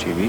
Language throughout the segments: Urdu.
TV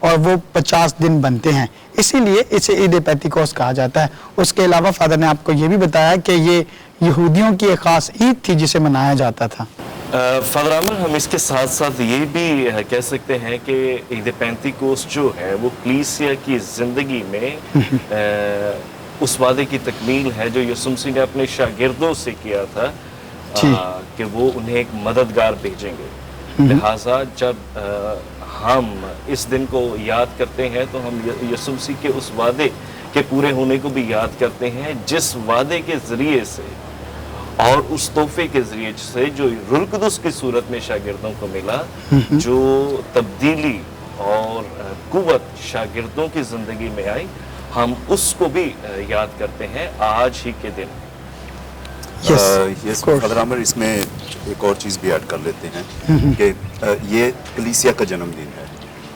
اور وہ 50 دن بنتے ہیں، اسی لیے اسے عید پینتیکوس کہا جاتا ہے۔ اس کے علاوہ فادر نے آپ کو یہ بھی بتایا کہ یہ یہودیوں کی ایک خاص عید تھی جسے منایا جاتا تھا۔ فادر عامر، ہم اس کے ساتھ ساتھ یہ بھی کہہ سکتے ہیں کہ عید پینتیکوس جو ہے وہ کلیسیا کی زندگی میں اس وعدے کی تکمیل ہے جو یسوع مسیح نے اپنے شاگردوں سے کیا تھا کہ وہ انہیں ایک مددگار بھیجیں گے۔ لہٰذا جب ہم اس دن کو یاد کرتے ہیں تو ہم یسوع مسیح کے اس وعدے کے پورے ہونے کو بھی یاد کرتے ہیں، جس وعدے کے ذریعے سے اور اس تحفے کے ذریعے سے جو روح القدس کی صورت میں شاگردوں کو ملا، جو تبدیلی اور قوت شاگردوں کی زندگی میں آئی، ہم اس کو بھی یاد کرتے ہیں آج ہی کے دن۔ یس فادر عامر، اس میں ایک اور چیز بھی ایڈ کر لیتے ہیں کہ یہ کلیسیا کا جنم دن ہے۔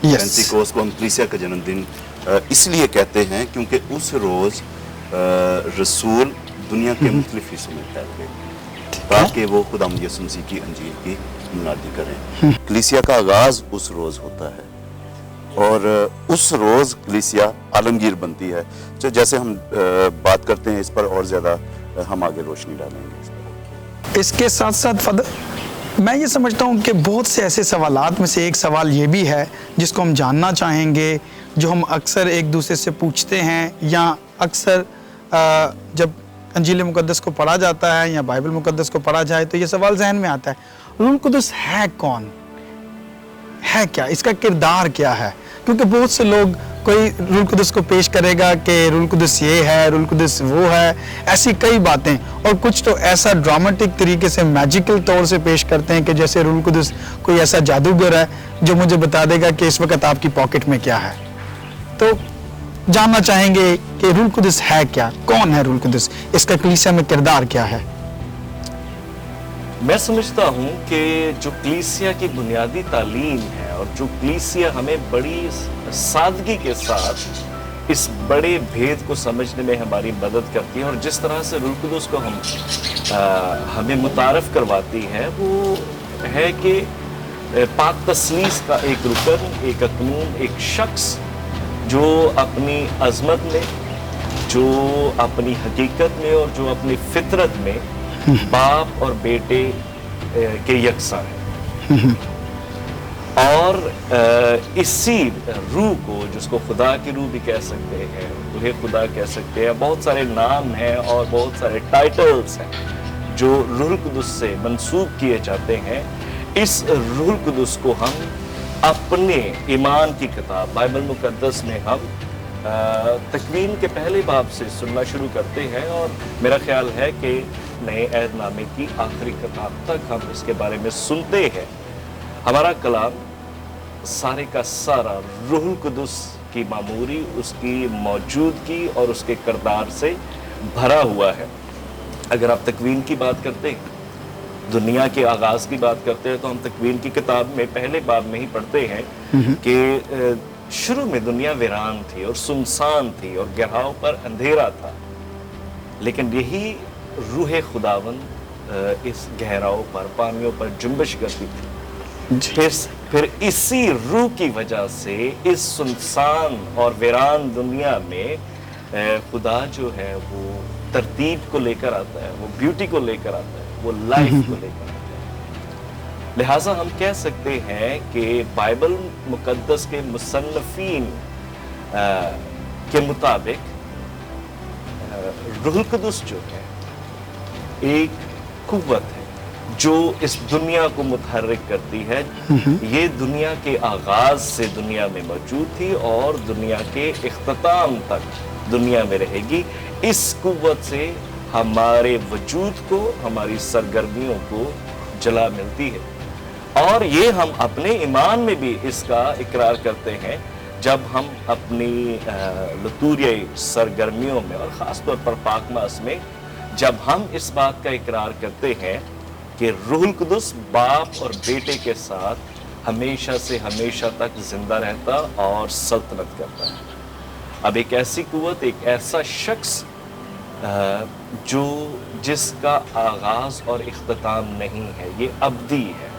پینتیکوس کو ہم کلیسیا کا جنم دن اس لیے کہتے ہیں کیونکہ اس روز رسول دنیا کے مختلف حصوں میں پھیل گئے تاکہ وہ خدا یسوع مسیح کی انجیل کی منادی کریں۔ کلیسیا کا آغاز اس روز ہوتا ہے اور اس روز کلیسیا عالمگیر بنتی ہے۔ جیسے ہم بات کرتے ہیں اس پر اور زیادہ ہم آگے روشنی ڈالیں گے۔ اس کے ساتھ ساتھ فادر، میں یہ سمجھتا ہوں کہ بہت سے ایسے سوالات میں سے ایک سوال یہ بھی ہے جس کو ہم جاننا چاہیں گے، جو ہم اکثر ایک دوسرے سے پوچھتے ہیں، یا اکثر جب انجیل مقدس کو پڑھا جاتا ہے یا بائبل مقدس کو پڑھا جائے تو یہ سوال ذہن میں آتا ہے، روح القدس ہے کون؟ ہے کیا؟ اس کا کردار کیا ہے؟ کیونکہ بہت سے لوگ کوئی روح القدس کو پیش کرے گا کہ روح القدس یہ ہے، روح القدس وہ ہے، ایسی کئی باتیں، اور کچھ تو ایسا ڈرامٹک طریقے سے میجیکل طور سے پیش کرتے ہیں کہ جیسے روح القدس کوئی ایسا جادوگر ہے جو مجھے بتا دے گا کہ اس وقت آپ کی پاکٹ میں کیا ہے۔ تو جاننا چاہیں گے کہ روح القدس ہے کیا، کون ہے روح القدس، اس کا کلیسیا میں کردار کیا ہے؟ میں سمجھتا ہوں کہ جو کلیسیا کی بنیادی تعلیم ہے اور جو کلیسیا ہمیں بڑی سادگی کے ساتھ اس بڑے بھید کو سمجھنے میں ہماری مدد کرتی ہے، اور جس طرح سے روح القدس کو ہمیں متعارف کرواتی ہے، وہ ہے کہ پاک تثلیث کا ایک رکن، ایک اکنون، ایک شخص جو اپنی عظمت میں، جو اپنی حقیقت میں اور جو اپنی فطرت میں باپ اور بیٹے کے یکساں ہے، اور اسی روح کو، جس کو خدا کی روح بھی کہہ سکتے ہیں، روح خدا کہہ سکتے ہیں، بہت سارے نام ہیں اور بہت سارے ٹائٹلز ہیں جو روح القدس سے منسوب کیے جاتے ہیں، اس روح القدس کو ہم اپنے ایمان کی کتاب بائبل مقدس میں ہم تکوین کے پہلے باب سے سننا شروع کرتے ہیں، اور میرا خیال ہے کہ نئے عہد نامے کی آخری کتاب تک ہم اس کے بارے میں سنتے ہیں۔ ہمارا کلام سارے کا سارا روح القدس کی معموری، اس کی موجودگی اور اس کے کردار سے بھرا ہوا ہے۔ اگر آپ تکوین کی بات کرتے ہیں، دنیا کے آغاز کی بات کرتے ہیں، تو ہم تکوین کی کتاب میں پہلے باب میں ہی پڑھتے ہیں کہ شروع میں دنیا ویران تھی اور سنسان تھی اور گہراؤں پر اندھیرا تھا، لیکن یہی روح خداوند اس گہراؤں پر، پانیوں پر جنبش کرتی تھی۔ پھر اسی روح کی وجہ سے اس سنسان اور ویران دنیا میں خدا جو ہے وہ ترتیب کو لے کر آتا ہے، وہ بیوٹی کو لے کر آتا ہے، وہ لائف کو لے کر آتا ہے۔ لہٰذا ہم کہہ سکتے ہیں کہ بائبل مقدس کے مصنفین کے مطابق روح القدس جو ہے ایک قوت ہے جو اس دنیا کو متحرک کرتی ہے۔ یہ دنیا کے آغاز سے دنیا میں موجود تھی اور دنیا کے اختتام تک دنیا میں رہے گی۔ اس قوت سے ہمارے وجود کو، ہماری سرگرمیوں کو جلا ملتی ہے، اور یہ ہم اپنے ایمان میں بھی اس کا اقرار کرتے ہیں جب ہم اپنی لطوریائی سرگرمیوں میں اور خاص طور پر پاک ماس میں جب ہم اس بات کا اقرار کرتے ہیں کہ روح القدس باپ اور بیٹے کے ساتھ ہمیشہ سے ہمیشہ تک زندہ رہتا اور سلطنت کرتا ہے۔ اب ایک ایسی قوت، ایک ایسا شخص جس کا آغاز اور اختتام نہیں ہے، یہ ابدی ہے،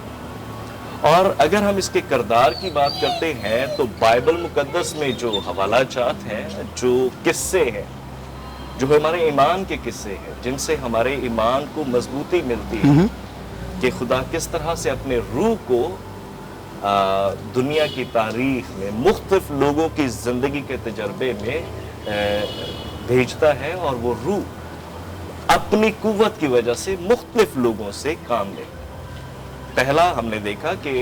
اور اگر ہم اس کے کردار کی بات کرتے ہیں تو بائبل مقدس میں جو حوالہ جات ہیں، جو قصے ہیں، جو ہمارے ایمان کے قصے ہیں، جن سے ہمارے ایمان کو مضبوطی ملتی ہے کہ خدا کس طرح سے اپنے روح کو دنیا کی تاریخ میں مختلف لوگوں کی زندگی کے تجربے میں بھیجتا ہے، اور وہ روح اپنی قوت کی وجہ سے مختلف لوگوں سے کام لے۔ پہلا ہم نے دیکھا کہ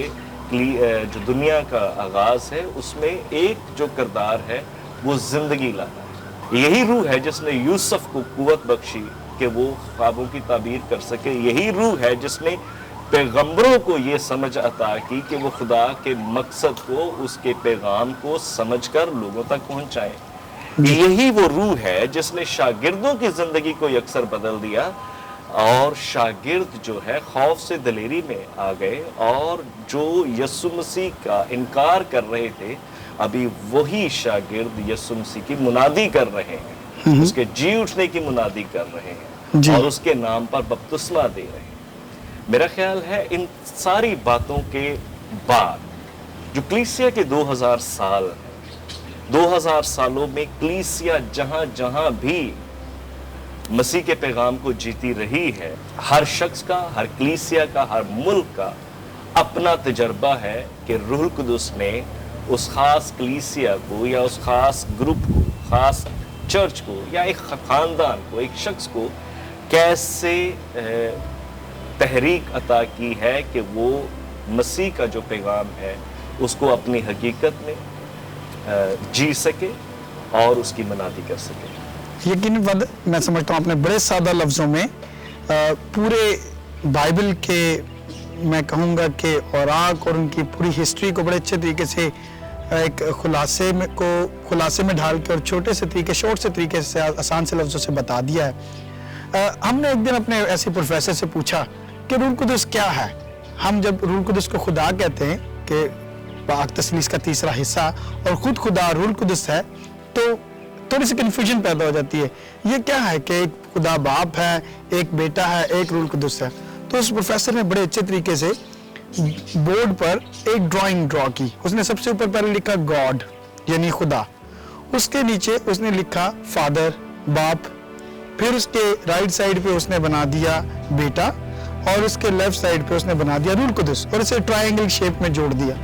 جو دنیا کا آغاز ہے اس میں ایک جو کردار ہے وہ زندگی لاتا ہے۔ یہی روح ہے جس نے یوسف کو قوت بخشی کہ وہ خوابوں کی تعبیر کر سکے۔ یہی روح ہے جس نے پیغمبروں کو یہ سمجھ عطا کی کہ وہ خدا کے مقصد کو، اس کے پیغام کو سمجھ کر لوگوں تک پہنچائیں۔ یہی وہ روح ہے جس نے شاگردوں کی زندگی کو یکسر بدل دیا، اور شاگرد جو ہے خوف سے دلیری میں آ گئے، اور جو یسوع مسیح کا انکار کر رہے تھے ابھی وہی شاگرد یسوع مسیح کی منادی کر رہے ہیں، اس کے جی اٹھنے کی منادی کر رہے ہیں، اور اس کے نام پر بپتسمہ دے رہے ہیں۔ میرا خیال ہے ان ساری باتوں کے بعد جو کلیسیا کے 2000 سال ہیں، 2000 سالوں میں کلیسیا جہاں جہاں بھی مسیح کے پیغام کو جیتی رہی ہے، ہر شخص کا، ہر کلیسیا کا، ہر ملک کا اپنا تجربہ ہے کہ روح القدس نے اس خاص کلیسیا کو یا اس خاص گروپ کو، خاص چرچ کو یا ایک خاندان کو، ایک شخص کو کیسے تحریک عطا کی ہے کہ وہ مسیح کا جو پیغام ہے اس کو اپنی حقیقت میں جی سکے اور اس کی منادی کر سکے۔ یقیناً میں سمجھتا ہوں آپ نے بڑے سادہ لفظوں میں پورے بائبل کے، میں کہوں گا کہ اوراق اور ان کی پوری ہسٹری کو بڑے اچھے طریقے سے ایک خلاصے میں ڈھال کے اور چھوٹے سے طریقے، شارٹ سے طریقے سے، آسان سے لفظوں سے بتا دیا ہے۔ ہم نے ایک دن اپنے ایسے پروفیسر سے پوچھا کہ روح القدس کیا ہے؟ ہم جب روح القدس کو خدا کہتے ہیں کہ پاک تثلیث کا تیسرا حصہ اور خود خدا روح القدس ہے، تو تھوڑی سی کنفیوژن پیدا ہو جاتی ہے، یہ کیا ہے کہ ایک خدا باپ ہے، ایک بیٹا ہے، ایک روح القدس ہے؟ تو اس پروفیسر نے بڑے اچھے طریقے سے بورڈ پر ایک ڈرائنگ ڈرا کی۔ اس نے سب سے اوپر پہلے لکھا گاڈ یعنی خدا، اس کے نیچے اس نے لکھا فادر باپ، پھر اس کے رائٹ سائڈ پہ اس نے بنا دیا بیٹا، اور اس کے لیفٹ سائڈ پہ اس نے بنا دیا روح القدس، اور اسے ٹرائنگل شیپ میں جوڑ دیا۔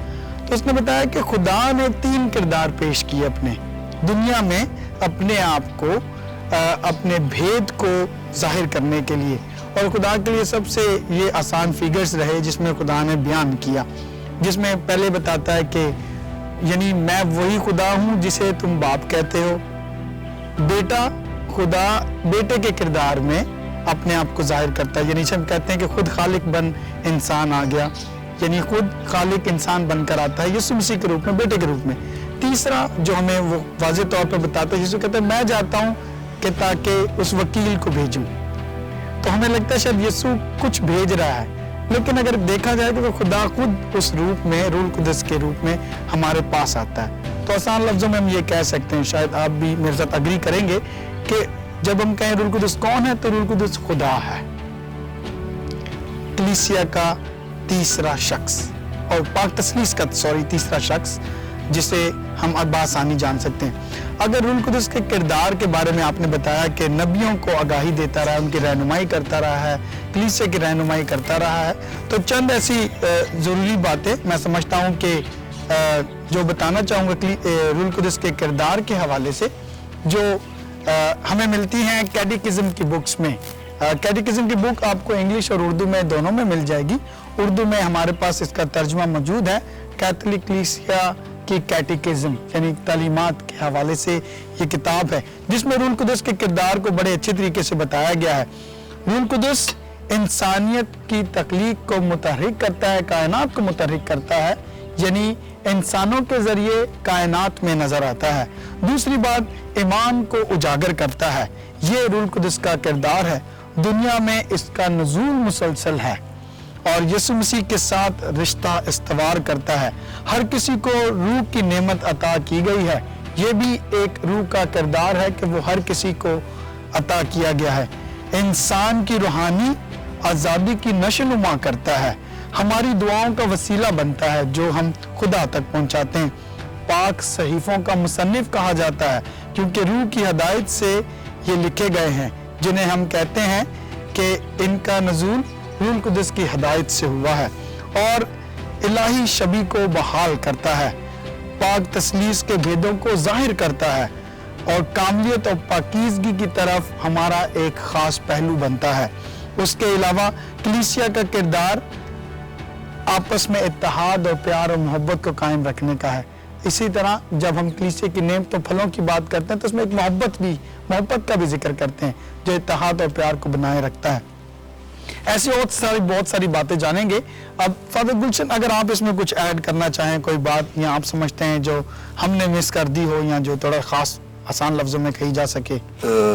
تو اس نے بتایا کہ خدا نے 3 کردار پیش کیے اپنے دنیا میں، اپنے آپ کو، اپنے بھید کو ظاہر کرنے کے لیے، اور خدا کے لیے سب سے یہ آسان فیگرز رہے جس میں خدا نے بیان کیا، جس میں پہلے بتاتا ہے کہ یعنی میں وہی خدا ہوں جسے تم باپ کہتے ہو۔ بیٹا، خدا بیٹے کے کردار میں اپنے آپ کو ظاہر کرتا ہے، یعنی ہم کہتے ہیں کہ خود خالق بن انسان آ گیا، یعنی خود خالق انسان بن کر آتا ہے یسوع مسیح کے روپ میں، بیٹے کے روپ میں۔ تیسرا جو ہمیں وہ واضح طور پر بتاتا ہے، یسوع کہتا ہے میں جاتا ہوں کہ تاکہ اس وکیل کو بھیجوں۔ تو ہمیں لگتا ہے شاید یسوع کچھ بھیج رہا ہے، لیکن اگر دیکھا جائے تو خدا خود اس روپ میں، روح القدس کے روپ میں ہمارے پاس آتا ہے۔ تو آسان لفظوں میں ہم یہ کہہ سکتے ہیں، شاید آپ بھی میرے ساتھ اگری کریں گے، کہ جب ہم کہیں روح القدس کون ہے تو روح القدس خدا ہے، کلیسیا کا تیسرا شخص، اور پاک تثلیث کا تیسرا شخص، جسے ہم بآسانی جان سکتے ہیں۔ اگر روح القدس کے کردار کے بارے میں آپ نے بتایا کہ نبیوں کو آگاہی دیتا رہا ہے، ان کی رہنمائی کرتا رہا ہے، کلیسیا کی رہنمائی کرتا رہا ہے، تو چند ایسی ضروری باتیں میں سمجھتا ہوں کہ جو بتانا چاہوں گا روح القدس کے کردار کے حوالے سے، جو ہمیں ملتی ہیں کیٹیکزم کی بکس میں۔ کیٹیکزم کی بک آپ کو انگلش اور اردو میں دونوں میں مل جائے گی۔ اردو میں ہمارے پاس اس کا ترجمہ موجود ہے، کیتھولک کلیسیا کی کیٹیکزم، یعنی تعلیمات کے حوالے سے یہ کتاب ہے، جس میں روح القدس کے کردار کو بڑے اچھے طریقے سے بتایا گیا ہے۔ روح القدس انسانیت کی تخلیق کو متحرک کرتا ہے، کائنات کو متحرک کرتا ہے، یعنی انسانوں کے ذریعے کائنات میں نظر آتا ہے۔ دوسری بات، ایمان کو اجاگر کرتا ہے، یہ روح القدس کا کردار ہے۔ دنیا میں اس کا نزول مسلسل ہے، اور یسوع مسیح کے ساتھ رشتہ استوار کرتا ہے۔ ہر کسی کو روح کی نعمت عطا کی گئی ہے، یہ بھی ایک روح کا کردار ہے کہ وہ ہر کسی کو عطا کیا گیا ہے۔ انسان کی روحانی آزادی کی نشو نما کرتا ہے، ہماری دعاؤں کا وسیلہ بنتا ہے جو ہم خدا تک پہنچاتے ہیں۔ پاک صحیفوں کا مصنف کہا جاتا ہے کیونکہ روح کی ہدایت سے یہ لکھے گئے ہیں، جنہیں ہم کہتے ہیں کہ ان کا نزول روح القدس کی ہدایت سے ہوا ہے اور الہی شبیہ کو بحال کرتا ہے، پاک تثلیث کے بھیدوں کو ظاہر کرتا ہے اور کاملیت اور پاکیزگی کی طرف ہمارا ایک خاص پہلو بنتا ہے۔ اس کے علاوہ کلیسیا کا کردار آپس میں اتحاد اور پیار اور محبت کو قائم رکھنے کا ہے۔ اسی طرح جب ہم کلیسیا کی نعمت و پھلوں کی بات کرتے ہیں تو اس میں ایک محبت کا بھی ذکر کرتے ہیں جو اتحاد اور پیار کو بنائے رکھتا ہے۔ ایسی بہت ساری باتیں جانیں گے۔ اب فادر گلشن، اگر آپ اس میں کچھ ایڈ کرنا چاہیں، کوئی بات یا آپ سمجھتے ہیں جو ہم نے مس کر دی ہو یا جو تھوڑا خاص آسان لفظوں میں کہی جا سکے۔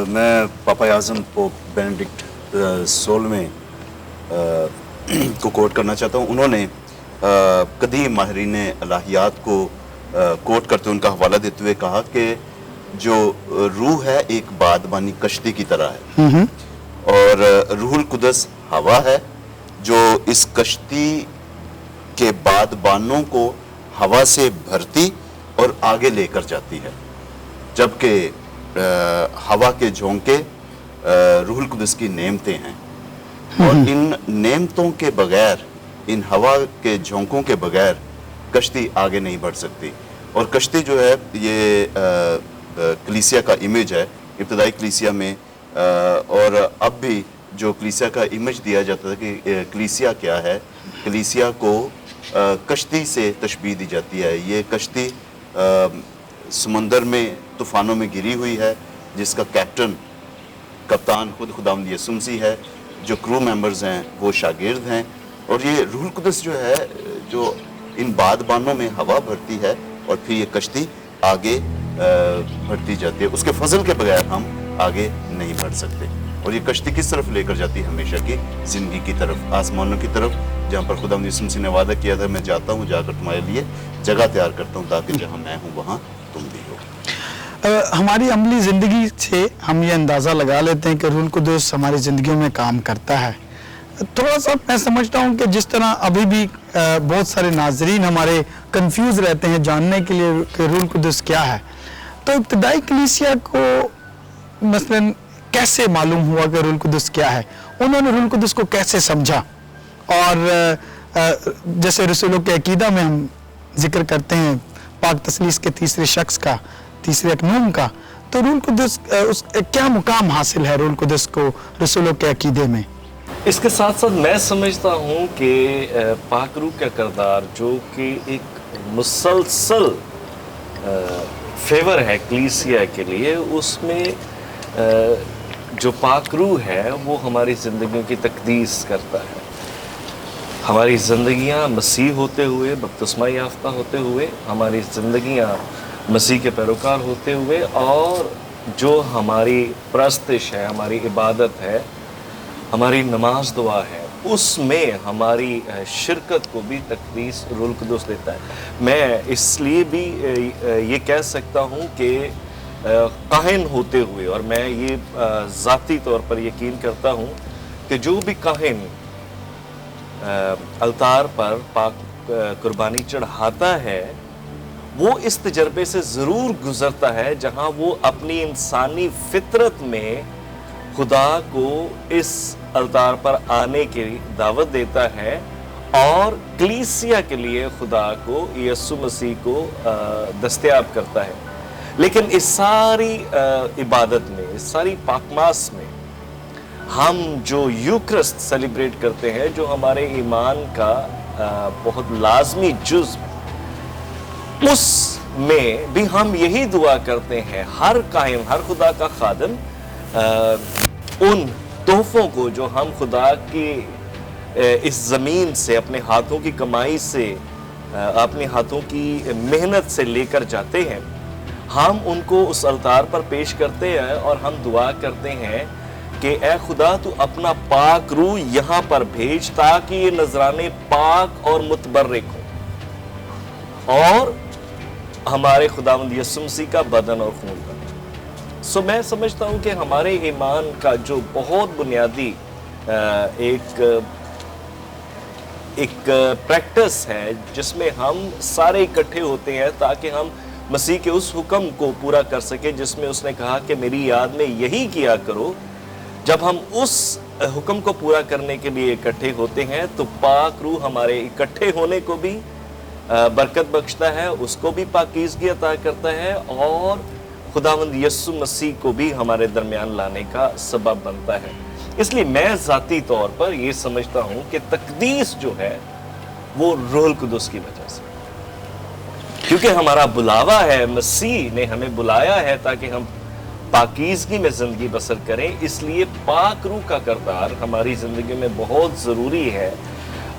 میں پاپا اعظم پوپ بینیڈکٹ 16ویں کو کوٹ کرنا چاہتا ہوں۔ انہوں نے قدیم ماہرین الہیات کو کوٹ کرتے ہوئے ان کا حوالہ دیتے ہوئے کہا کہ جو روح ہے ایک بادبانی کشتی کی طرح ہے اور روح القدس ہوا ہے جو اس کشتی کے بادبانوں کو ہوا سے بھرتی اور آگے لے کر جاتی ہے، جبکہ ہوا کے جھونکے روح القدس کی نعمتیں ہیں اور ان نعمتوں کے بغیر، ان ہوا کے جھونکوں کے بغیر کشتی آگے نہیں بڑھ سکتی۔ اور کشتی جو ہے یہ کلیسیا کا امیج ہے، ابتدائی کلیسیا میں اور اب بھی جو کلیسیا کا امیج دیا جاتا ہے کہ کلیسیا کیا ہے، کلیسیا کو کشتی سے تشبیہ دی جاتی ہے۔ یہ کشتی سمندر میں طوفانوں میں گری ہوئی ہے جس کا کپتان خود خداوند یسوع مسیح ہے، جو کرو ممبرز ہیں وہ شاگرد ہیں، اور یہ روح القدس جو ہے جو ان بادبانوں میں ہوا بھرتی ہے اور پھر یہ کشتی آگے بڑھتی جاتی ہے۔ اس کے فضل کے بغیر ہم آگے نہیں بڑھ سکتے، اور یہ کشتی کس طرف لے کر جاتی ہے؟ ہمیشہ کی زندگی کی طرف، آسمانوں کی طرف، جہاں پر خداوند یسوع مسیح نے وعدہ کیا تھا میں جاتا ہوں، جا کر تمہارے لیے جگہ تیار کرتا ہوں تاکہ جہاں میں ہوں وہاں تم بھی ہو۔ ہماری عملی زندگی سے ہم یہ اندازہ لگا لیتے ہیں کہ روح القدس ہماری زندگیوں میں کام کرتا ہے۔ تھوڑا سا میں سمجھتا ہوں کہ جس طرح ابھی بھی بہت سارے ناظرین ہمارے کنفیوز رہتے ہیں جاننے کے لیے کہ روح القدس کیا ہے، تو ابتدائی کلیسیا کو مثلاً کیسے معلوم ہوا کہ روح القدس کیا ہے؟ انہوں نے روح القدس کو کیسے سمجھا؟ اور جیسے رسولوں کے عقیدہ میں ہم ذکر کرتے ہیں پاک تثلیث کے تیسرے شخص کا، تیسرے اکنوم کا، تو روح القدس کیا مقام حاصل ہے روح القدس کو رسولوں کے عقیدے میں؟ اس کے ساتھ ساتھ میں سمجھتا ہوں کہ پاک روح کا کردار جو کہ ایک مسلسل فیور ہے کلیسیا کے لیے، اس میں جو پاک روح ہے وہ ہماری زندگیوں کی تقدیس کرتا ہے۔ ہماری زندگیاں مسیح ہوتے ہوئے، بپتسمہ یافتہ ہوتے ہوئے، ہماری زندگیاں مسیح کے پیروکار ہوتے ہوئے، اور جو ہماری پرستش ہے، ہماری عبادت ہے، ہماری نماز دعا ہے، اس میں ہماری شرکت کو بھی تقدیس روح القدس دیتا ہے۔ میں اس لیے بھی یہ کہہ سکتا ہوں کہ کاہن ہوتے ہوئے، اور میں یہ ذاتی طور پر یقین کرتا ہوں کہ جو بھی کاہن التار پر پاک قربانی چڑھاتا ہے وہ اس تجربے سے ضرور گزرتا ہے جہاں وہ اپنی انسانی فطرت میں خدا کو اس التار پر آنے کی دعوت دیتا ہے اور کلیسیا کے لیے خدا کو، یسوع مسیح کو دستیاب کرتا ہے۔ لیکن اس ساری عبادت میں، اس ساری پاکماس میں ہم جو یوکرسٹ سیلیبریٹ کرتے ہیں، جو ہمارے ایمان کا بہت لازمی جزو، اس میں بھی ہم یہی دعا کرتے ہیں ہر کاہن، ہر خدا کا خادم ان تحفوں کو جو ہم خدا کی اس زمین سے، اپنے ہاتھوں کی کمائی سے، اپنے ہاتھوں کی محنت سے لے کر جاتے ہیں، ہم ان کو اس التار پر پیش کرتے ہیں اور ہم دعا کرتے ہیں کہ اے خدا تو اپنا پاک روح یہاں پر بھیج تاکہ یہ نذرانے پاک اور متبرک ہوں اور ہمارے خداوند یسوع مسیح کا بدن اور خون بنے۔ سو میں سمجھتا ہوں کہ ہمارے ایمان کا جو بہت بنیادی ایک ایک پریکٹس ہے جس میں ہم سارے اکٹھے ہوتے ہیں تاکہ ہم مسیح کے اس حکم کو پورا کر سکے جس میں اس نے کہا کہ میری یاد میں یہی کیا کرو. جب ہم اس حکم کو پورا کرنے کے لیے اکٹھے ہوتے ہیں تو پاک روح ہمارے اکٹھے ہونے کو بھی برکت بخشتا ہے, اس کو بھی پاکیزگی عطا کرتا ہے, اور خداوند یسوع مسیح کو بھی ہمارے درمیان لانے کا سبب بنتا ہے. اس لیے میں ذاتی طور پر یہ سمجھتا ہوں کہ تقدیس جو ہے وہ روح القدس کی وجہ سے, کیونکہ ہمارا بلاوا ہے, مسیح نے ہمیں بلایا ہے تاکہ ہم پاکیزگی میں زندگی بسر کریں. اس لیے پاک روح کا کردار ہماری زندگی میں بہت ضروری ہے,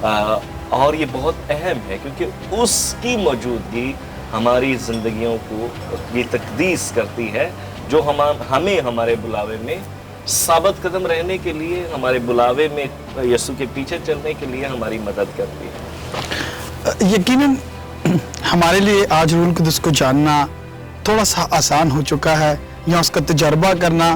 اور یہ بہت اہم ہے, کیونکہ اس کی موجودگی ہماری زندگیوں کو یہ تقدیس کرتی ہے جو ہمیں ہمارے بلاوے میں ثابت قدم رہنے کے لیے, ہمارے بلاوے میں یسوع کے پیچھے چلنے کے لیے ہماری مدد کرتی ہے. یقیناً ہمارے لیے آج روح القدس کو جاننا تھوڑا سا آسان ہو چکا ہے, یا اس کا تجربہ کرنا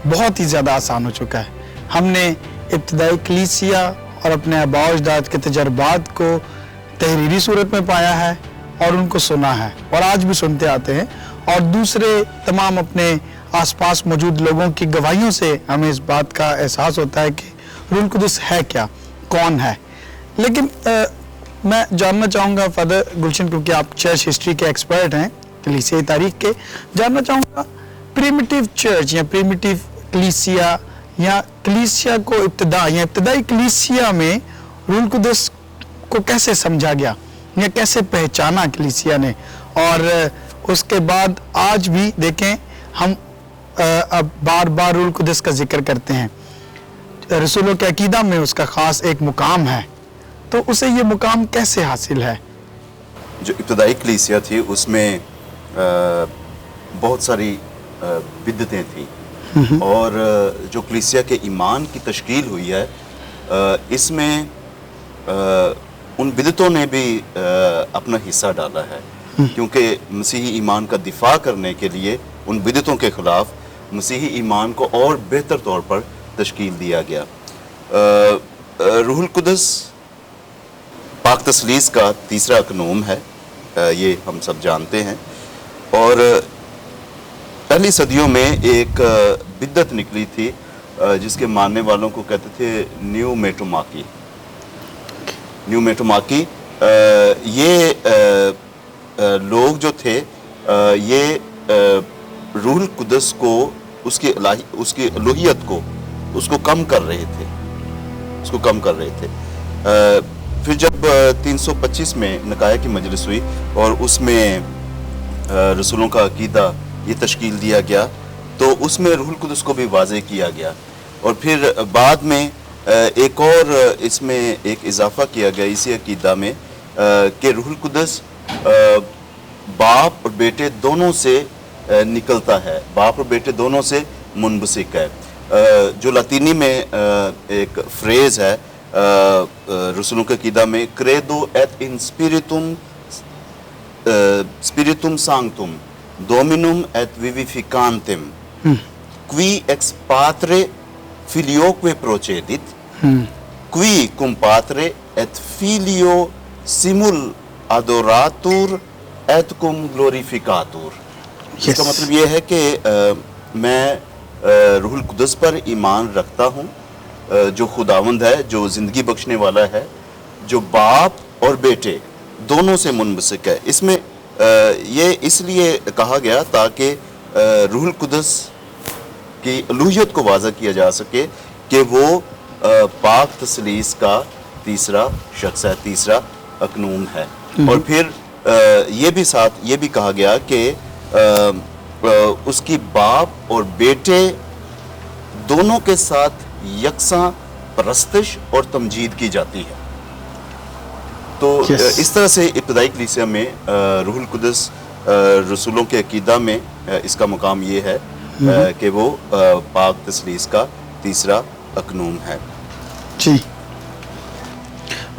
بہت ہی زیادہ آسان ہو چکا ہے. ہم نے ابتدائی کلیسیا اور اپنے آباء و اجداد کے تجربات کو تحریری صورت میں پایا ہے اور ان کو سنا ہے, اور آج بھی سنتے آتے ہیں, اور دوسرے تمام اپنے آس پاس موجود لوگوں کی گواہیوں سے ہمیں اس بات کا احساس ہوتا ہے کہ روح القدس ہے کیا, کون ہے. لیکن میں جاننا چاہوں گا فادر گلشن, کیونکہ آپ چرچ ہسٹری کے ایکسپرٹ ہیں, کلیسیائی تاریخ کے, جاننا چاہوں گا پریمیٹیو چرچ یا پریمیٹیو کلیسیا یا کلیسیا کو ابتدائی کلیسیا میں روح القدس کو کیسے سمجھا گیا یا کیسے پہچانا کلیسیا نے, اور اس کے بعد آج بھی دیکھیں ہم اب بار بار روح القدس کا ذکر کرتے ہیں, رسولوں کے عقیدہ میں اس کا خاص ایک مقام ہے, تو اسے یہ مقام کیسے حاصل ہے؟ جو ابتدائی کلیسیا تھی اس میں بہت ساری بدعتیں تھیں, اور جو کلیسیا کے ایمان کی تشکیل ہوئی ہے اس میں ان بدعتوں نے بھی اپنا حصہ ڈالا ہے, کیونکہ مسیحی ایمان کا دفاع کرنے کے لیے ان بدعتوں کے خلاف مسیحی ایمان کو اور بہتر طور پر تشکیل دیا گیا. روح القدس پاک تثلیث کا تیسرا اقنوم ہے, یہ ہم سب جانتے ہیں, اور پہلی صدیوں میں ایک بدعت نکلی تھی جس کے ماننے والوں کو کہتے تھے نیو میٹوماکی. نیو میٹوماکی یہ لوگ جو تھے یہ روح القدس کو اس کی الوہیت کو اس کو کم کر رہے تھے. پھر جب 325 میں نقایہ کی مجلس ہوئی اور اس میں رسولوں کا عقیدہ یہ تشکیل دیا گیا, تو اس میں روح القدس کو بھی واضح کیا گیا, اور پھر بعد میں ایک اور اس میں ایک اضافہ کیا گیا اسی عقیدہ میں کہ روح القدس باپ اور بیٹے دونوں سے نکلتا ہے, باپ اور بیٹے دونوں سے منبثق ہے. جو لاطینی میں ایک فریز ہے رسولوں کے عقیدہ میں, کریدو ایت ان spiritum sanctum dominum et vivificantem qui ex patre filioque procedit qui cum patre et filio simul adoratur et cum glorificatur. اس کا مطلب یہ ہے کہ میں روح القدس پر ایمان رکھتا ہوں جو خداوند ہے, جو زندگی بخشنے والا ہے, جو باپ اور بیٹے دونوں سے منبثق ہے. اس میں یہ اس لیے کہا گیا تاکہ روح القدس کی الوہیت کو واضح کیا جا سکے کہ وہ پاک تثلیث کا تیسرا شخص ہے, تیسرا اقنوم ہے. اور پھر یہ بھی کہا گیا کہ اس کی باپ اور بیٹے دونوں کے ساتھ یکساں پرستش اور تمجید کی جاتی ہے. تو اس طرح سے ابتدائی کلیسیا میں روح القدس رسولوں کے عقیدہ میں اس کا مقام یہ ہے کہ وہ پاک تثلیث کا تیسرا اقنوم ہے. جی,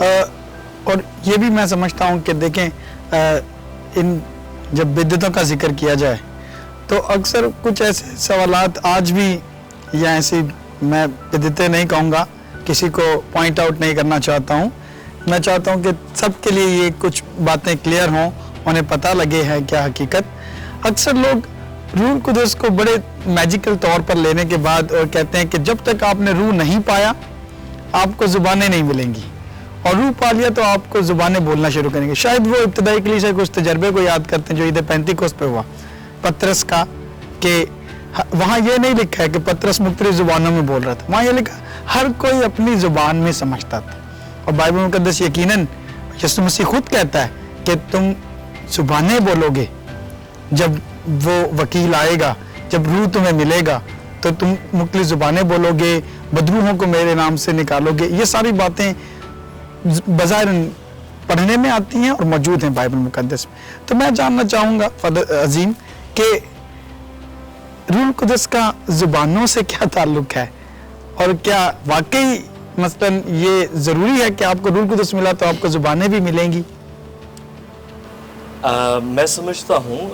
اور یہ بھی میں سمجھتا ہوں کہ دیکھیں ان جب بدعتوں کا ذکر کیا جائے تو اکثر کچھ ایسے سوالات آج بھی, یا ایسی میں بدعتیں نہیں کہوں گا, کسی کو پوائنٹ آؤٹ نہیں کرنا چاہتا ہوں, میں چاہتا ہوں کہ سب کے لیے یہ کچھ باتیں کلیئر ہوں، انہیں پتہ لگے ہے کیا حقیقت۔ اکثر لوگ روح القدس کو بڑے میجیکل طور پر لینے کے بعد اور کہتے ہیں کہ جب تک آپ نے روح نہیں پایا آپ کو زبانیں نہیں ملیں گی، اور روح پا لیا تو آپ کو زبانیں بولنا شروع کریں گے۔ شاید وہ ابتدائی کلیسیا کے اس تجربے کو یاد کرتے ہیں جو عید پینتیکوست پہ ہوا پطرس کا، کہ وہاں یہ نہیں لکھا ہے کہ پطرس مختلف زبانوں میں بول رہا تھا، وہاں یہ لکھا ہر کوئی اپنی زبان میں سمجھتا تھا۔ اور بائبل مقدس یقیناً یسوع مسیح خود کہتا ہے کہ تم زبانیں بولو گے جب وہ وکیل آئے گا، جب روح تمہیں ملے گا تو تم مختلف زبانیں بولو گے، بدروحوں کو میرے نام سے نکالو گے۔ یہ ساری باتیں بظاہر پڑھنے میں آتی ہیں اور موجود ہیں بائبل مقدس میں۔ تو میں جاننا چاہوں گا فادر عظیم کہ روح القدس کا زبانوں سے کیا تعلق ہے، اور کیا واقعی مثلاً یہ ضروری ہے کہ آپ کو روح القدس ملا تو آپ کو زبانیں بھی ملیں گی؟ میں سمجھتا ہوں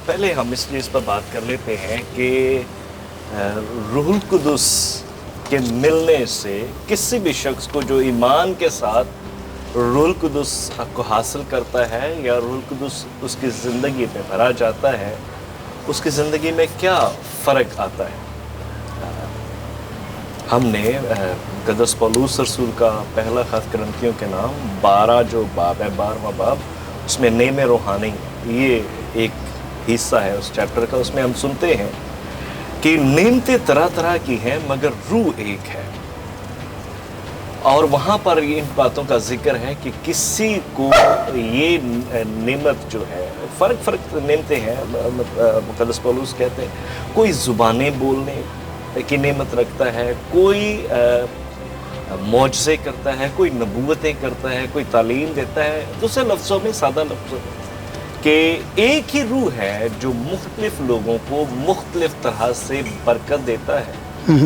پہلے ہم اس چیز پر بات کر لیتے ہیں کہ روح القدس کے ملنے سے کسی بھی شخص کو جو ایمان کے ساتھ روح القدس کو حاصل کرتا ہے یا روح القدس اس کی زندگی میں بھرا جاتا ہے، اس کی زندگی میں کیا فرق آتا ہے۔ ہم نے قدس پولس رسول کا پہلا خط کرنتھیوں کے نام 12 جو باب ہے، 12واں باب، اس میں نعمیں روحانی یہ ایک حصہ ہے اس چیپٹر کا۔ اس میں ہم سنتے ہیں کہ نعمتیں طرح طرح کی ہیں مگر روح ایک ہے، اور وہاں پر ان باتوں کا ذکر ہے کہ کسی کو یہ نعمت جو ہے، فرق نعمتیں ہیں، مقدس پولس کہتے ہیں کوئی زبانیں بولنے کی نعمت رکھتا ہے، کوئی معجزے کرتا ہے، کوئی نبوتیں کرتا ہے، کوئی تعلیم دیتا ہے۔ دوسرے لفظوں میں، سادہ لفظوں میں، کہ ایک ہی روح ہے جو مختلف لوگوں کو مختلف طرح سے برکت دیتا ہے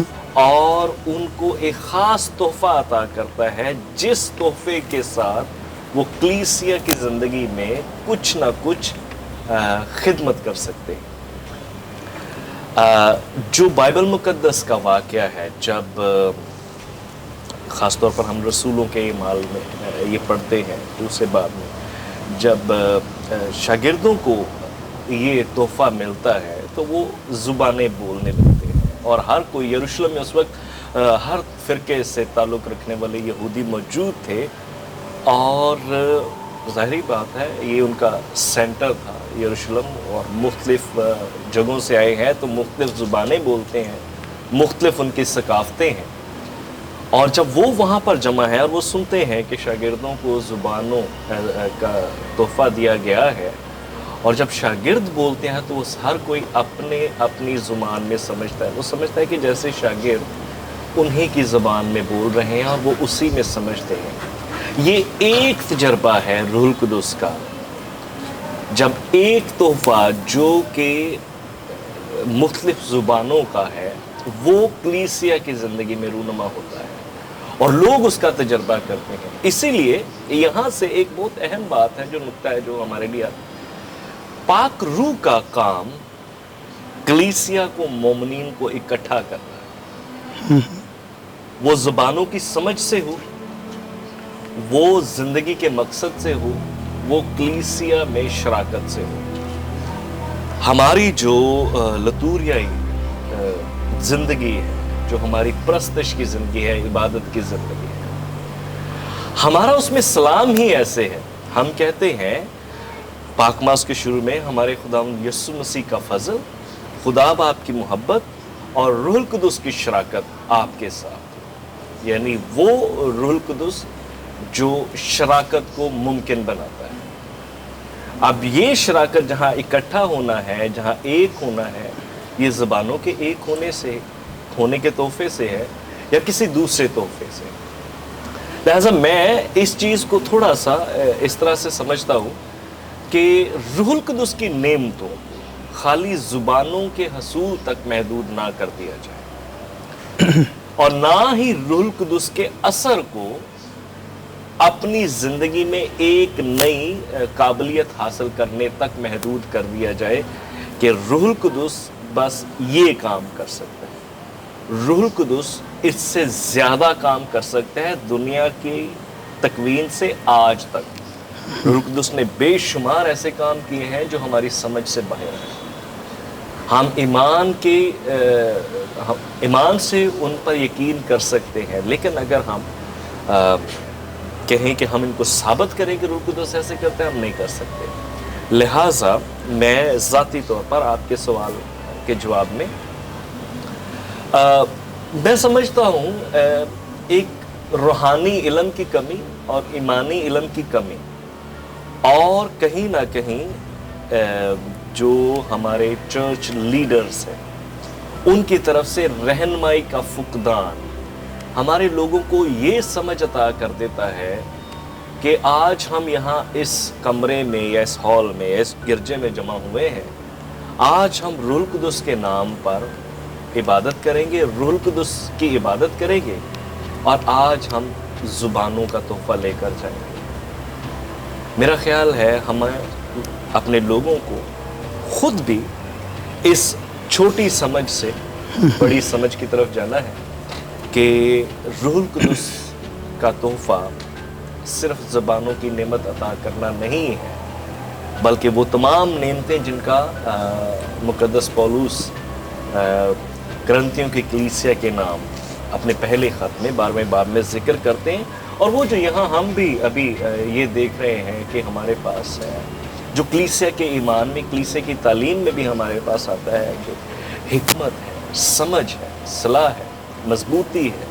اور ان کو ایک خاص تحفہ عطا کرتا ہے، جس تحفے کے ساتھ وہ کلیسیا کی زندگی میں کچھ نہ کچھ خدمت کر سکتے ہیں۔ جو بائبل مقدس کا واقعہ ہے، جب خاص طور پر ہم رسولوں کے اعمال میں یہ پڑھتے ہیں، دوسرے باب میں جب شاگردوں کو یہ تحفہ ملتا ہے تو وہ زبانیں بولنے لگتے ہیں، اور ہر کوئی یروشلم میں اس وقت ہر فرقے سے تعلق رکھنے والے یہودی موجود تھے، اور ظاہری بات ہے یہ ان کا سینٹر تھا یروشلم، اور مختلف جگہوں سے آئے ہیں تو مختلف زبانیں بولتے ہیں، مختلف ان کی ثقافتیں ہیں، اور جب وہ وہاں پر جمع ہے اور وہ سنتے ہیں کہ شاگردوں کو زبانوں کا تحفہ دیا گیا ہے، اور جب شاگرد بولتے ہیں تو وہ ہر کوئی اپنی زبان میں سمجھتا ہے، وہ سمجھتا ہے کہ جیسے شاگرد انہی کی زبان میں بول رہے ہیں اور وہ اسی میں سمجھتے ہیں۔ یہ ایک تجربہ ہے روح القدس کا، جب ایک تحفہ جو کہ مختلف زبانوں کا ہے وہ کلیسیا کی زندگی میں رونما ہوتا ہے اور لوگ اس کا تجربہ کرتے ہیں۔ اسی لیے یہاں سے ایک بہت اہم بات ہے، جو نکتہ ہے جو ہمارے لیے پاک روح کا کام کلیسیا کو، مومنین کو اکٹھا کرنا ہے، وہ زبانوں کی سمجھ سے ہو، وہ زندگی کے مقصد سے ہو، وہ کلیسیا میں شراکت سے ہو۔ ہماری جو لتوریائی زندگی ہے، جو ہماری پرستش کی زندگی ہے، عبادت کی زندگی ہے، ہمارا اس میں سلام ہی ایسے ہے۔ ہم کہتے ہیں پاک ماس کے شروع میں ہمارے خداوند یسوع مسیح کا فضل، خدا باپ کی محبت اور روح القدس کی شراکت آپ کے ساتھ، یعنی وہ روح القدس جو شراکت کو ممکن بناتا ہے۔ اب یہ شراکت جہاں اکٹھا ہونا ہے، جہاں ایک ہونا ہے، یہ زبانوں کے ایک ہونے کے تحفے سے ہے یا کسی دوسرے تحفے سے۔ لہذا میں اس چیز کو تھوڑا سا اس طرح سے سمجھتا ہوں کہ روح القدس کی نعمتوں خالی زبانوں کے حصول تک محدود نہ کر دیا جائے، اور نہ ہی روح القدس کے اثر کو اپنی زندگی میں ایک نئی قابلیت حاصل کرنے تک محدود کر دیا جائے کہ روح القدس بس یہ کام کر سکتا ہے۔ روح القدس اس سے زیادہ کام کر سکتا ہے، دنیا کی تکوین سے آج تک روح القدس نے بے شمار ایسے کام کیے ہیں جو ہماری سمجھ سے باہر ہیں. ہم ایمان سے ان پر یقین کر سکتے ہیں، لیکن اگر ہم کہیں کہ ہم ان کو ثابت کریں کہ روح القدس ایسے کرتے ہیں، ہم نہیں کر سکتے. لہٰذا میں ذاتی طور پر آپ کے سوال کے جواب میں میں سمجھتا ہوں ایک روحانی علم کی کمی اور ایمانی علم کی کمی، اور کہیں نہ کہیں جو ہمارے چرچ لیڈرز ہیں ان کی طرف سے رہنمائی کا فقدان ہمارے لوگوں کو یہ سمجھ عطا کر دیتا ہے کہ آج ہم یہاں اس کمرے میں یا اس ہال میں اس گرجے میں جمع ہوئے ہیں، آج ہم روح القدس کے نام پر عبادت کریں گے، روح القدس کی عبادت کریں گے، اور آج ہم زبانوں کا تحفہ لے کر جائیں گے. میرا خیال ہے ہمیں اپنے لوگوں کو خود بھی اس چھوٹی سمجھ سے بڑی سمجھ کی طرف جانا ہے کہ روح القدس کا تحفہ صرف زبانوں کی نعمت عطا کرنا نہیں ہے، بلکہ وہ تمام نعمتیں جن کا مقدس پولس کرنتھیوں کی کلیسیا کے نام اپنے پہلے خط میں 12ویں باب میں ذکر کرتے ہیں، اور وہ جو یہاں ہم بھی ابھی یہ دیکھ رہے ہیں کہ ہمارے پاس ہے، جو کلیسیا کے ایمان میں، کلیسیا کی تعلیم میں بھی ہمارے پاس آتا ہے کہ حکمت ہے، سمجھ ہے، صلاح ہے، مضبوطی ہے،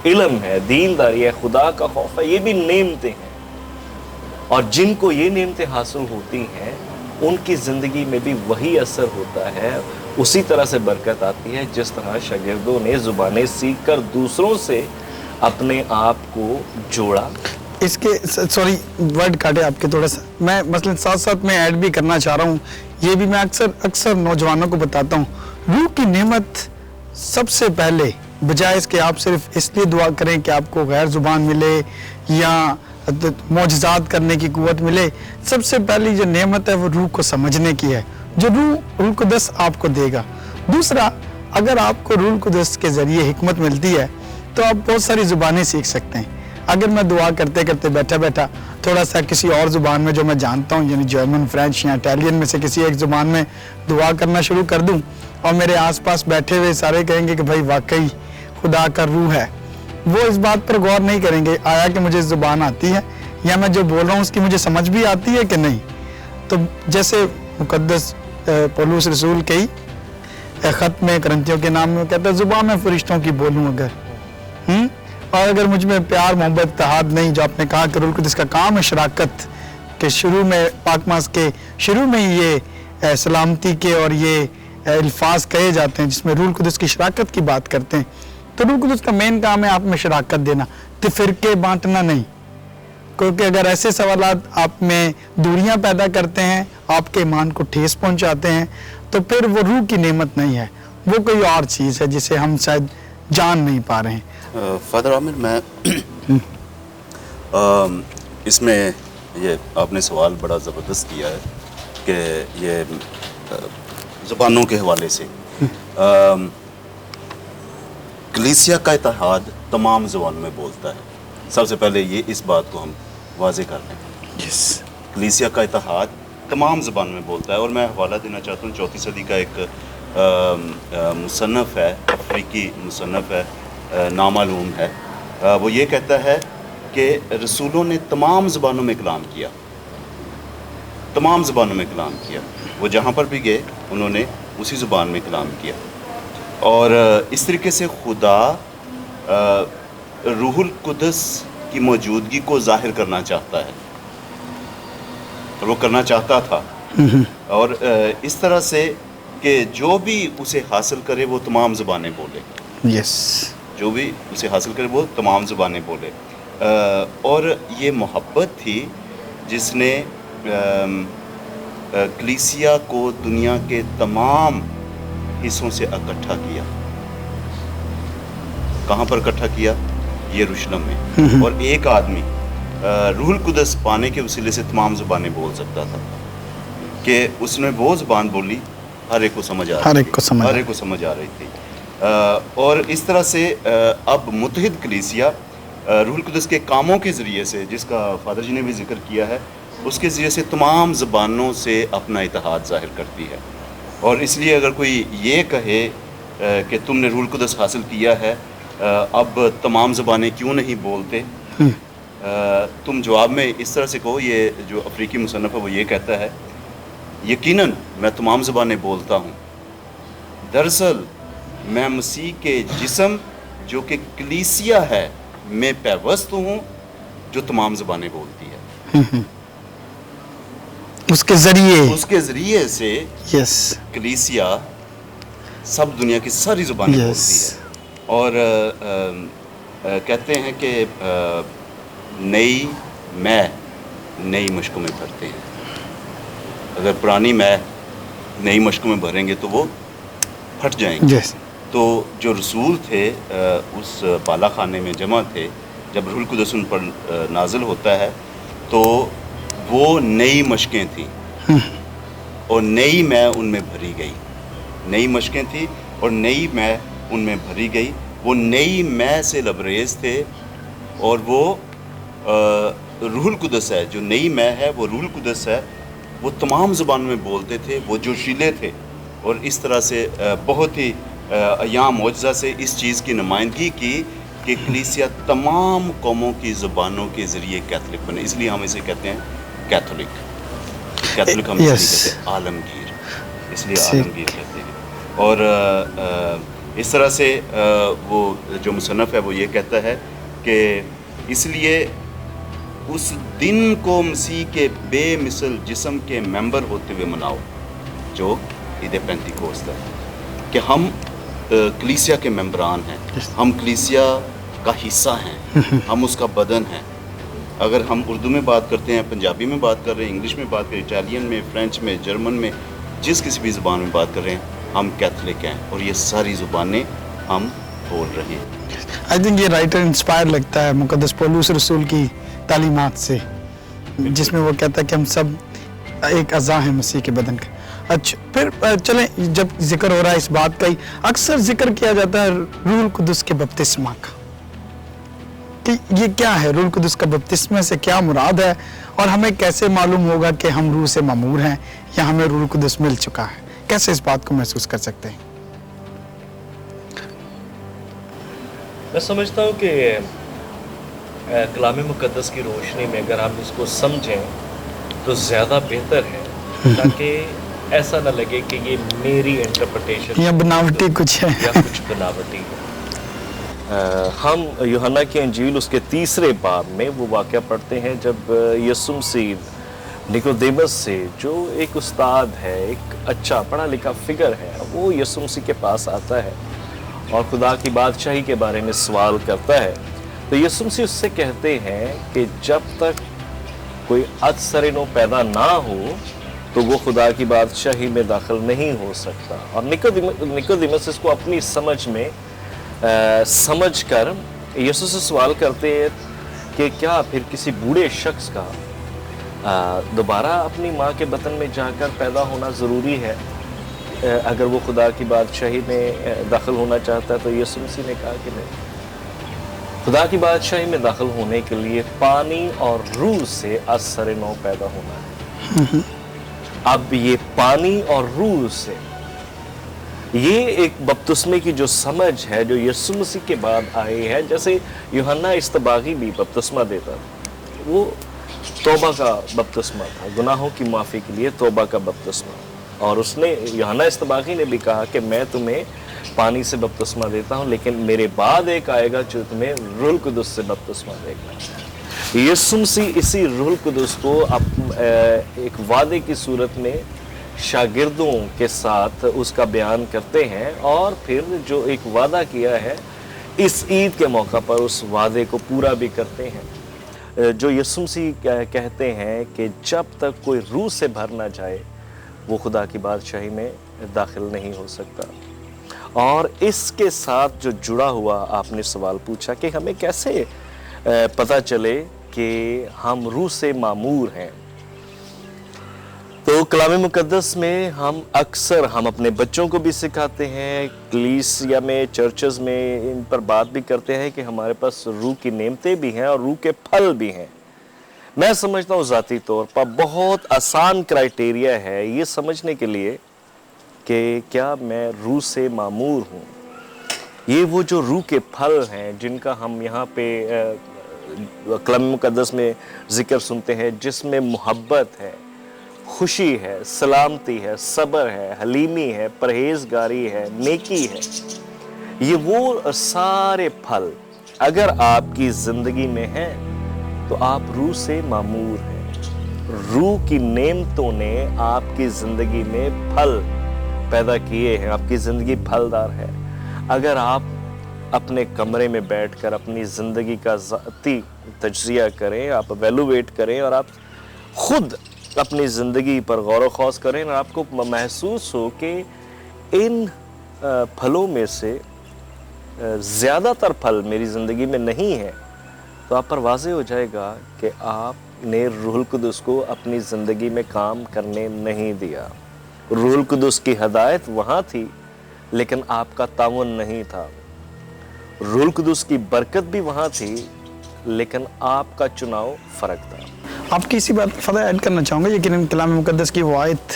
علم ہے، دینداری ہے، خدا کا خوف ہے، یہ بھی نعمتیں ہیں. اور جن کو یہ نعمتیں حاصل ہوتی ہیں ان کی زندگی میں بھی وہی اثر ہوتا ہے، اسی طرح سے برکت آتی ہے جس طرح شاگردوں نے زبانیں سیکھ کر دوسروں سے اپنے آپ کو جوڑا. اس کے سوری ورڈ کاٹے آپ کے تھوڑا سا، میں مثلا ساتھ ساتھ میں ایڈ بھی کرنا چاہ رہا ہوں، یہ بھی میں اکثر نوجوانوں کو بتاتا ہوں، روح کی نعمت سب سے پہلے بجائے اس کہ آپ صرف اس لیے دعا کریں کہ آپ کو غیر زبان ملے یا معجزات کرنے کی قوت ملے، سب سے پہلی جو نعمت ہے وہ روح کو سمجھنے کی ہے، جو روح القدس آپ کو دے گا. دوسرا، اگر آپ کو روح القدس کے ذریعے حکمت ملتی ہے تو آپ بہت ساری زبانیں سیکھ سکتے ہیں. اگر میں دعا کرتے کرتے بیٹھا تھوڑا سا کسی اور زبان میں جو میں جانتا ہوں، یعنی جرمن، فرینچ یا اٹیلین میں سے کسی ایک زبان میں دعا کرنا شروع کر دوں، اور میرے آس پاس بیٹھے ہوئے سارے کہیں گے کہ بھائی واقعی خدا کا روح ہے، وہ اس بات پر غور نہیں کریں گے آیا کہ مجھے زبان آتی ہے یا میں جو بول رہا ہوں اس کی مجھے سمجھ بھی آتی ہے کہ نہیں. تو جیسے مقدس پولس رسول کئی خط میں کرنتھیوں کے نام میں کہتا ہے زبان میں فرشتوں کی بولوں اگر اور اگر مجھ میں پیار محبت اتحاد نہیں، جو آپ نے کہا کہ روح القدس کا کام ہے شراکت، کہ شروع میں پاک ماس کے شروع میں یہ سلامتی کے اور یہ الفاظ کہے جاتے ہیں جس میں روح القدس کی شراکت کی بات کرتے ہیں، تو روح القدس کا مین کام ہے آپ میں شراکت دینا، تو فرقے بانٹنا نہیں. کیونکہ اگر ایسے سوالات آپ میں دوریاں پیدا کرتے ہیں، آپ کے ایمان کو ٹھیس پہنچاتے ہیں، تو پھر وہ روح کی نعمت نہیں ہے، وہ کوئی اور چیز ہے جسے ہم شاید جان نہیں پا رہے ہیں. فادر عامر، میں اس میں یہ آپ نے سوال بڑا زبردست کیا ہے کہ یہ زبانوں کے حوالے سے کلیسیا کا اتحاد تمام زبانوں میں بولتا ہے. سب سے پہلے یہ اس بات کو ہم واضح کر لیں. کلیسیا کا اتحاد تمام زبانوں میں بولتا ہے، اور میں حوالہ دینا چاہتا ہوں 4 صدی کا ایک مصنف ہے، افریقی مصنف ہے، نامعلوم ہے. وہ یہ کہتا ہے کہ رسولوں نے تمام زبانوں میں کلام کیا، تمام زبانوں میں کلام کیا. وہ جہاں پر بھی گئے انہوں نے اسی زبان میں کلام کیا. اور اس طریقے سے خدا روح القدس کی موجودگی کو ظاہر کرنا چاہتا ہے، اور وہ کرنا چاہتا تھا. اور اس طرح سے کہ جو بھی اسے حاصل کرے وہ تمام زبانیں بولے. جو بھی اسے حاصل کرے وہ تمام زبانیں بولے. اور یہ محبت تھی جس نے کلیسیا کو دنیا کے تمام حصوں سے اکٹھا کیا. کہاں پر اکٹھا کیا؟ یروشلم میں. اور ایک آدمی روح القدس پانے کے وسیلے سے تمام زبانیں بول سکتا تھا، کہ اس نے وہ زبان بولی ہر ایک کو سمجھ آ رہی تھی. اور اس طرح سے اب متحد کلیسیا روح القدس کے کاموں کے ذریعے سے، جس کا فادر جی نے بھی ذکر کیا ہے، اس کے ذریعے سے تمام زبانوں سے اپنا اتحاد ظاہر کرتی ہے. اور اس لیے اگر کوئی یہ کہے کہ تم نے روح القدس حاصل کیا ہے، اب تمام زبانیں کیوں نہیں بولتے، تم جواب میں اس طرح سے کہو، یہ جو افریقی مصنف ہے وہ یہ کہتا ہے یقیناً میں تمام زبانیں بولتا ہوں، دراصل میں مسیح کے جسم جو کہ کلیسیا ہے میں پیوست ہوں جو تمام زبانیں بولتی ہے. اس کے ذریعے سے یس کلیسیا سب دنیا کی ساری زبانیں بولتی ہے. اور کہتے ہیں کہ نئی مشکوں میں بھرتے ہیں. اگر پرانی نئی مشکوں میں بھریں گے تو وہ پھٹ جائیں گے. تو جو رسول تھے اس بالا خانے میں جمع تھے، جب روح القدس ان پر نازل ہوتا ہے تو وہ نئی مشقیں تھیں اور نئی میں ان میں بھری گئی. نئی مشقیں تھیں اور نئی میں ان میں بھری گئی. وہ نئی میں سے لبریز تھے اور وہ روح القدس ہے، جو نئی میں ہے وہ روح القدس ہے، وہ تمام زبانوں میں بولتے تھے، وہ جوشیلے تھے. اور اس طرح سے بہت ہی ایام معجزہ سے اس چیز کی نمائندگی کی کہ کلیسیا تمام قوموں کی زبانوں کے ذریعے کیتھولک بنے. اس لیے ہم اسے کہتے ہیں کیتھولک ہم اس لیے کہتے ہیں عالمگیر، اس لیے عالمگیر کہتے ہیں. اور اس طرح سے وہ جو مصنف ہے وہ یہ کہتا ہے کہ اس لیے اس دن کو مسیح کے بے مثل جسم کے ممبر ہوتے ہوئے مناؤ، جو عید پینتیکوست ہے، کہ ہم کلیسیا کے ممبران ہیں، ہم کلیسیا کا حصہ ہیں، ہم اس کا بدن ہیں. اگر ہم اردو میں بات کرتے ہیں، پنجابی میں بات کر رہے ہیں، انگلش میں بات کر رہے ہیں، اٹالین میں، فرینچ میں، جرمن میں، جس کسی بھی زبان میں بات کر رہے ہیں، ہم کیتھولک ہیں اور یہ ساری زبانیں ہم بول رہے ہیں. آئی تھنک یہ رائٹر انسپائر لگتا ہے مقدس پولس رسول کی تعلیمات سے، جس میں وہ کہتا ہے کہ ہم سب ایک اعضاء ہیں مسیح کے بدن کا. اچھا پھر چلیں، جب ذکر ہو رہا ہے اس بات کا ہی، اکثر ذکر کیا جاتا ہے روح القدس کے بپتسمہ کا، کہ یہ کیا ہے؟ روح القدس کا بپتسمہ سے کیا مراد ہے، اور ہمیں کیسے معلوم ہوگا کہ ہم روح سے معمور ہیں یا ہمیں روح القدس مل چکا ہے؟ کیسے اس بات کو محسوس کر سکتے ہیں؟ میں سمجھتا ہوں کہ کلام مقدس کی روشنی میں اگر ہم اس کو سمجھیں تو زیادہ بہتر ہے، تاکہ ایسا نہ لگے کہ یہ میری انٹرپریٹیشن یا بناوٹی کچھ ہے یا کچھ بناوٹی ہے. ہم یوحنا کی انجیل اس کے 3 باب میں وہ واقعہ پڑھتے ہیں جب یسوع مسیح نکودیمس سے، جو ایک استاد ہے، ایک اچھا پڑھا لکھا فگر ہے، وہ یسوع مسیح کے پاس آتا ہے اور خدا کی بادشاہی کے بارے میں سوال کرتا ہے. تو یسوع مسیح اس سے کہتے ہیں کہ جب تک کوئی ازسر نو پیدا نہ ہو تو وہ خدا کی بادشاہی میں داخل نہیں ہو سکتا. اور نکودیمس اس کو اپنی سمجھ میں سمجھ کر یسوع سے سوال کرتے ہیں کہ کیا پھر کسی بوڑھے شخص کا دوبارہ اپنی ماں کے بطن میں جا کر پیدا ہونا ضروری ہے اگر وہ خدا کی بادشاہی میں داخل ہونا چاہتا ہے؟ تو یسوع مسیح نے کہا کہ نہیں، خدا کی بادشاہی میں داخل ہونے کے لیے پانی اور روح سے از سر نو پیدا ہونا ہے. اب یہ پانی اور روح سے، یہ ایک بپتسمے کی جو سمجھ ہے جو یسوع مسیح کے بعد آئی ہے، جیسے یوحنا استباغی بھی بپتسمہ دیتا تھا، وہ توبہ کا بپتسمہ تھا، گناہوں کی معافی کے لیے توبہ کا بپتسمہ. اور اس نے، یوحنا استباغی نے بھی کہا کہ میں تمہیں پانی سے بپتسمہ دیتا ہوں، لیکن میرے بعد ایک آئے گا جو تمہیں روح القدس سے بپتسمہ دے گا. یسوع مسیح اسی روح القدس کو ایک وعدے کی صورت میں شاگردوں کے ساتھ اس کا بیان کرتے ہیں، اور پھر جو ایک وعدہ کیا ہے اس عید کے موقع پر اس وعدے کو پورا بھی کرتے ہیں. جو یسوع مسیح کہتے ہیں کہ جب تک کوئی روح سے بھر نہ جائے وہ خدا کی بادشاہی میں داخل نہیں ہو سکتا. اور اس کے ساتھ جو جڑا ہوا آپ نے سوال پوچھا کہ ہمیں کیسے پتہ چلے کہ ہم روح سے معمور ہیں، تو کلام مقدس میں ہم اکثر اپنے بچوں کو بھی سکھاتے ہیں، کلیسیا میں، چرچز میں ان پر بات بھی کرتے ہیں کہ ہمارے پاس روح کی نعمتیں بھی ہیں اور روح کے پھل بھی ہیں۔ میں سمجھتا ہوں ذاتی طور پر بہت آسان کرائیٹیریا ہے یہ سمجھنے کے لیے کہ کیا میں روح سے معمور ہوں۔ یہ وہ جو روح کے پھل ہیں جن کا ہم یہاں پہ کلام مقدس میں ذکر سنتے ہیں، جس میں محبت ہے، خوشی ہے، سلامتی ہے، صبر ہے، حلیمی ہے، پرہیزگاری ہے، نیکی ہے، یہ وہ سارے پھل اگر آپ کی زندگی میں ہیں تو آپ روح سے معمور ہیں۔ روح کی نعمتوں نے آپ کی زندگی میں پھل پیدا کیے ہیں، آپ کی زندگی پھلدار ہے۔ اگر آپ اپنے کمرے میں بیٹھ کر اپنی زندگی کا ذاتی تجزیہ کریں، آپ ایویلویٹ کریں اور آپ خود اپنی زندگی پر غور و خوض کریں اور آپ کو محسوس ہو کہ ان پھلوں میں سے زیادہ تر پھل میری زندگی میں نہیں ہیں، تو آپ پر واضح ہو جائے گا کہ آپ نے روح القدس کو اپنی زندگی میں کام کرنے نہیں دیا۔ روح القدس کی ہدایت وہاں تھی لیکن آپ کا تعاون نہیں تھا۔ روح القدس کی برکت بھی وہاں تھی لیکن آپ کا چناؤ فرق تھا۔ آپ کی اسی بات فضا ایڈ کرنا چاہوں گا، لیکن کلام مقدس کی وہ آیت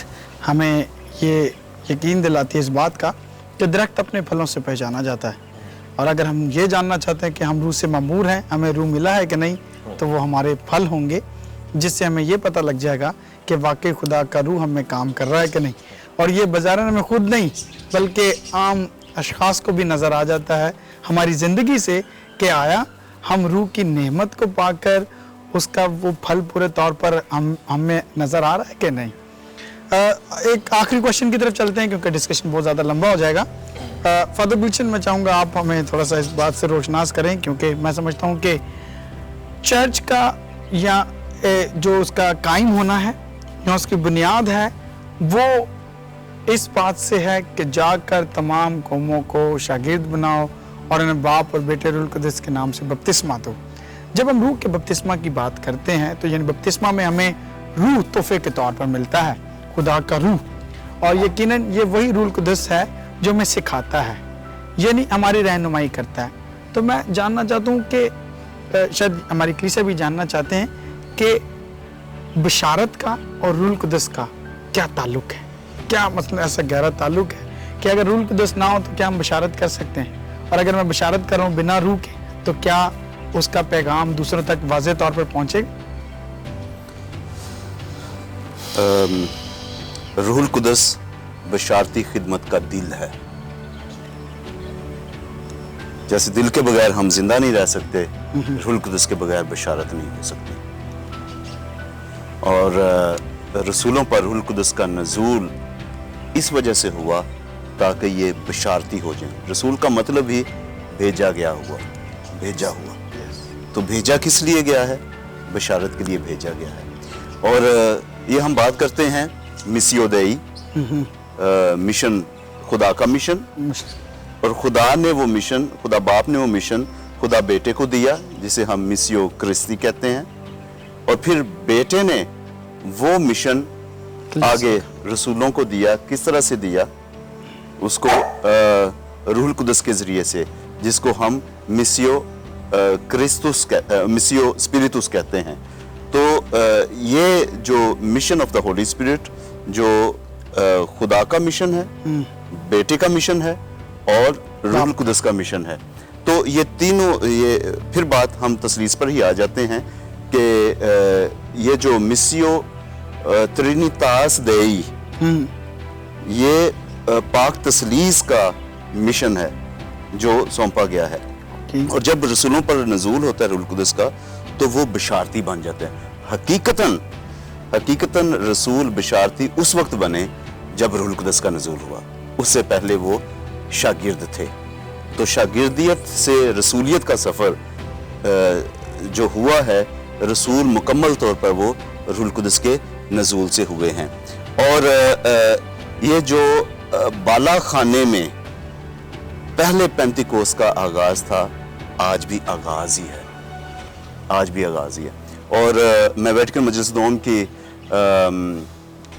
ہمیں یہ یقین دلاتی ہے اس بات کا کہ درخت اپنے پھلوں سے پہچانا جاتا ہے، اور اگر ہم یہ جاننا چاہتے ہیں کہ ہم روح سے معمور ہیں، ہمیں روح ملا ہے کہ نہیں، تو وہ ہمارے پھل ہوں گے، جس سے ہمیں یہ پتہ لگ جائے گا کہ واقعی خدا کا روح ہم میں کام کر رہا ہے کہ نہیں۔ اور یہ بظاہراً ہمیں خود نہیں بلکہ عام اشخاص کو بھی نظر آ جاتا ہے ہماری زندگی سے کہ آیا ہم روح کی نعمت کو پا کر اس کا وہ پھل پورے طور پر ہم میں نظر آ رہا ہے کہ نہیں۔ ایک آخری کوشچن کی طرف چلتے ہیں کیونکہ ڈسکشن بہت زیادہ لمبا ہو جائے گا۔ فادر گلشن میں چاہوں گا آپ ہمیں تھوڑا سا اس بات سے روشناس کریں، کیونکہ میں سمجھتا ہوں کہ چرچ کا یا جو اس کا قائم ہونا ہے یا اس کی بنیاد ہے وہ اس بات سے ہے کہ جا کر تمام قوموں کو شاگرد بناؤ اور انہیں باپ اور بیٹے روح القدس کے نام سے بپتسمہ دو۔ جب ہم روح کے بپتسمہ کی بات کرتے ہیں تو یعنی بپتسمہ میں ہمیں روح تحفے کے طور پر ملتا ہے، خدا کا روح، اور یقیناً یہ وہی روح القدس ہے جو ہمیں سکھاتا ہے، یعنی ہماری رہنمائی کرتا ہے۔ تو میں جاننا چاہتا ہوں کہ شاید ہماری کلیسیا بھی جاننا چاہتے ہیں کہ بشارت کا اور روح القدس کا کیا تعلق ہے؟ کیا مثلا ایسا گہرا تعلق ہے کہ اگر روح القدس نہ ہو تو کیا ہم بشارت کر سکتے ہیں؟ اور اگر میں بشارت کر رہا ہوں بنا روح کے تو کیا اس کا پیغام دوسروں تک واضح طور پر پہنچے گا؟ روح القدس بشارتی خدمت کا دل ہے۔ جیسے دل کے بغیر ہم زندہ نہیں رہ سکتے، روح القدس کے بغیر بشارت نہیں ہو سکتی۔ اور رسولوں پر روح القدس کا نزول اس وجہ سے ہوا تاکہ یہ بشارتی ہو جائیں۔ رسول کا مطلب ہی بھیجا گیا ہوا، بھیجا ہوا۔ تو بھیجا کس لیے گیا ہے؟ بشارت کے لیے بھیجا گیا ہے۔ اور یہ ہم بات کرتے ہیں میسیو دیئی، مشن، خدا کا مشن، اور خدا نے وہ مشن، خدا باپ نے وہ مشن خدا بیٹے کو دیا جسے ہم میسیو کرستی کہتے ہیں، اور پھر بیٹے نے وہ مشن آگے رسولوں کو دیا۔ کس طرح سے دیا؟ اس کو روح القدس کے ذریعے سے، جس کو ہم میسیو کرسٹوس، میسیو اسپیریٹوس کہتے ہیں۔ تو یہ جو mission of the holy spirit, جو خدا کا مشن ہے، بیٹے کا مشن ہے اور روح القدس کا مشن ہے، تو یہ تینوں، یہ پھر بات ہم تثلیث پر ہی آ جاتے ہیں کہ یہ جو میسیو ٹرینیتاس دیئی، یہ پاک تثلیث کا مشن ہے جو سونپا گیا ہے۔ اور جب رسولوں پر نزول ہوتا ہے روح القدس کا تو وہ بشارتی بن جاتے ہیں۔ حقیقتاً رسول بشارتی اس وقت بنے جب روح القدس کا نزول ہوا، اس سے پہلے وہ شاگرد تھے۔ تو شاگردیت سے رسولیت کا سفر جو ہوا ہے، رسول مکمل طور پر وہ روح القدس کے نزول سے ہوئے ہیں۔ اور یہ جو بالا خانے میں پہلے پینتیکوس کا آغاز تھا، آج بھی آغاز ہی ہے، آج بھی آغاز ہی ہے۔ اور میں ویٹیکن مجلس دوم کی